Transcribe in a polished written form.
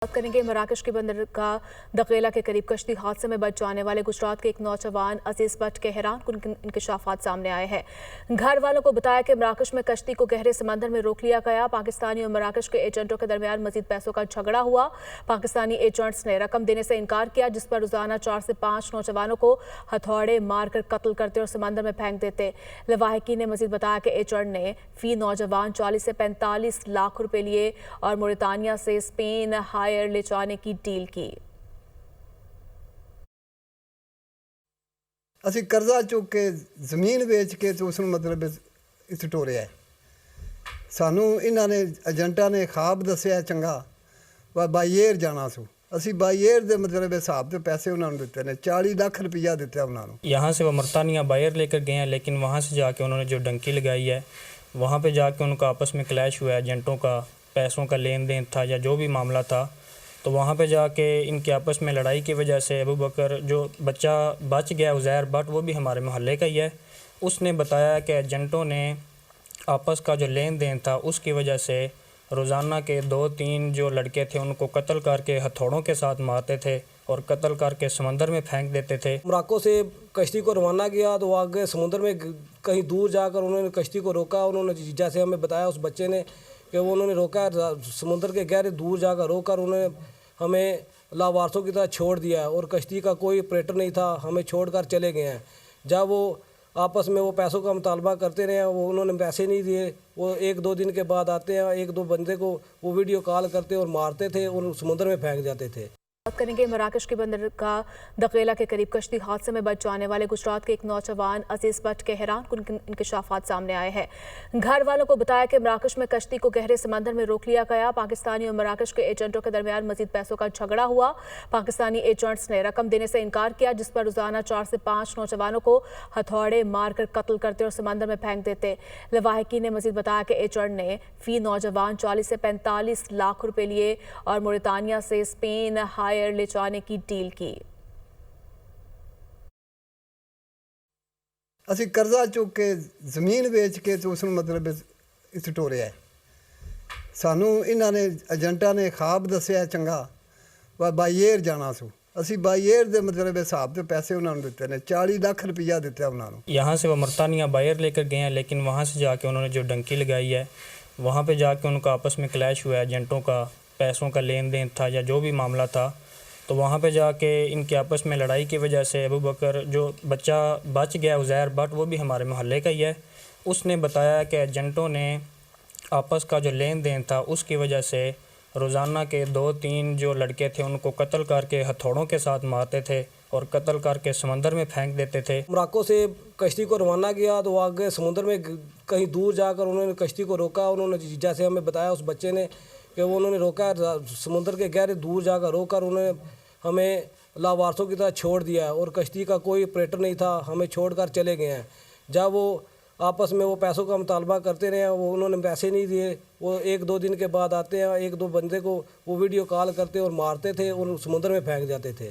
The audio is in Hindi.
बात करेंगे मराकश के बंदरगाह दकेला के करीब कश्ती हादसे में बच जाने वाले गुजरात के एक नौजवान अजीज भट्ट के हैरान कुन इंकशाफात सामने आए हैं। घर वालों को बताया कि मराकश में कश्ती को गहरे समंदर में रोक लिया गया। पाकिस्तानी और मराकश के एजेंटों के दरमियान मजीद पैसों का झगड़ा हुआ। पाकिस्तानी एजेंट्स ने रकम देने से इनकार किया, जिस पर रोजाना 4 से 5 नौजवानों को हथौड़े मारकर कत्ल करते और समंदर में फेंक देते। लवाहिकी ने मजीद बताया कि एजेंट ने फी नौजवान 40 से 45 लाख रुपए लिए और मोरितानिया से स्पेन ले जाने की डील की। ਅਸੀਂ ਕਰਜ਼ਾ ਚੁੱਕ ਕੇ ਜ਼ਮੀਨ ਵੇਚ ਕੇ ਤੇ ਉਸ ਨੂੰ ਮਤਲਬ ਇਸ ਟੋਰਿਆ। ਸਾਨੂੰ ਇਹਨਾਂ ਨੇ ਏਜੰਟਾਂ ਨੇ ਖਾਬ ਦੱਸਿਆ ਚੰਗਾ ਵਾ ਬਾਈ ਏਅਰ ਜਾਣਾ ਸੂ। ਅਸੀਂ ਬਾਈ ਏਅਰ ਦੇ ਮਤਲਬ ਹਿਸਾਬ ਤੇ पैसे उन्होंने ਦਿੱਤੇ ने 40 लाख रुपया ਦਿੱਤਾ ਉਹਨਾਂ ਨੂੰ। यहाँ से वो मर्तानिया बायर लेकर गए हैं, लेकिन वहाँ से जाके उन्होंने जो डंकी लगाई है वहाँ पे जाके उनका आपस में क्लैश हुआ है। एजेंटों का पैसों का लेन देन था या जो भी मामला था, तो वहाँ पे जाके इनके आपस में लड़ाई की वजह से अबू बकर जो बच्चा बच गया उज़ैर भट्ट, वो भी हमारे मोहल्ले का ही है, उसने बताया कि एजेंटों ने आपस का जो लेन देन था उसकी वजह से रोज़ाना के 2-3 जो लड़के थे उनको कत्ल करके हथौड़ों के साथ मारते थे और कत्ल करके समंदर में फेंक देते थे। मोरक्को से कश्ती को रवाना किया तो आगे समुद्र में कहीं दूर जाकर उन्होंने कश्ती को रोका। उन्होंने जैसे हमें बताया उस बच्चे ने कि वो उन्होंने रोका, समुद्र के गहरे दूर जाकर रोककर उन्होंने हमें लावारसों की तरह छोड़ दिया और कश्ती का कोई ऑपरेटर नहीं था, हमें छोड़कर चले गए हैं। जब वो आपस में वो पैसों का मुतालबा करते रहे, वो उन्होंने पैसे नहीं दिए। वो 1-2 दिन के बाद आते हैं, 1-2 बंदे को वो वीडियो कॉल करते और मारते थे और समुद्र में फेंक जाते थे। बात करेंगे मराकश के बंदरगाह दकेला के करीब कश्ती हादसे में बच जाने वाले गुजरात के एक नौजवान अजीज भट्ट के हैरान कुन इंकशाफात सामने आए हैं। घर वालों को बताया कि मराकश में कश्ती को गहरे समंदर में रोक लिया गया। पाकिस्तानी और मराकश के एजेंटों के दरमियान मजीद पैसों का झगड़ा हुआ। पाकिस्तानी एजेंट्स ने रकम देने से इनकार किया, जिस पर रोजाना 4 से 5 नौजवानों को हथौड़े मारकर कत्ल करते और समंदर में फेंक देते। लवाहिकी ने मजीद बताया कि एजेंट ने फी नौजवान 40 से 45 लाख रुपए लिए और मोरितानिया से स्पेन ले जाने की डील की। ਅਸੀਂ ਕਰਜ਼ਾ ਚੁੱਕ ਕੇ ਜ਼ਮੀਨ ਵੇਚ ਕੇ ਤੇ ਉਸ ਨੂੰ ਮਤਲਬ ਇਸ ਟੋਰਿਆ। ਸਾਨੂੰ ਇਹਨਾਂ ਨੇ ਏਜੰਟਾਂ ਨੇ ਖਾਬ ਦੱਸਿਆ ਚੰਗਾ ਵਾ ਬਾਈ ਏਅਰ ਜਾਣਾ ਸੂ। ਅਸੀਂ ਬਾਈ ਏਅਰ ਦੇ ਮਤਲਬ ਹਿਸਾਬ ਤੇ पैसे ਉਹਨਾਂ ਨੂੰ ਦਿੱਤੇ ਨੇ 40 लाख रुपया ਦਿੱਤਾ ਉਹਨਾਂ ਨੂੰ। यहाँ से वो मर्तानिया बायर लेकर गए हैं, लेकिन वहाँ से जाके उन्होंने जो डंकी लगाई है वहाँ पे जाके उनका आपस में क्लैश हुआ है। एजेंटों का पैसों का लेन देन था या जो भी मामला था, तो वहाँ पे जाके इनके आपस में लड़ाई की वजह से अबू बकर जो बच्चा बच गया उज़ैर भट्ट, वो भी हमारे मोहल्ले का ही है, उसने बताया कि एजेंटों ने आपस का जो लेन देन था उसकी वजह से रोज़ाना के 2-3 जो लड़के थे उनको कत्ल करके हथौड़ों के साथ मारते थे और कत्ल करके समंदर में फेंक देते थे। मोरक्को से कश्ती को रवाना किया तो आगे समुद्र में कहीं दूर जाकर उन्होंने कश्ती को रोका। उन्होंने जैसे हमें बताया उस बच्चे ने कि वो उन्होंने रोका, समुद्र के गहरे दूर जाकर रोककर उन्होंने हमें लावारसों की तरह छोड़ दिया और कश्ती का कोई ऑपरेटर नहीं था, हमें छोड़कर चले गए हैं। जब वो आपस में वो पैसों का मुतालबा करते रहे, वो उन्होंने पैसे नहीं दिए। वो 1-2 दिन के बाद आते हैं, 1-2 बंदे को वो वीडियो कॉल करते और मारते थे और समुद्र में फेंक जाते थे।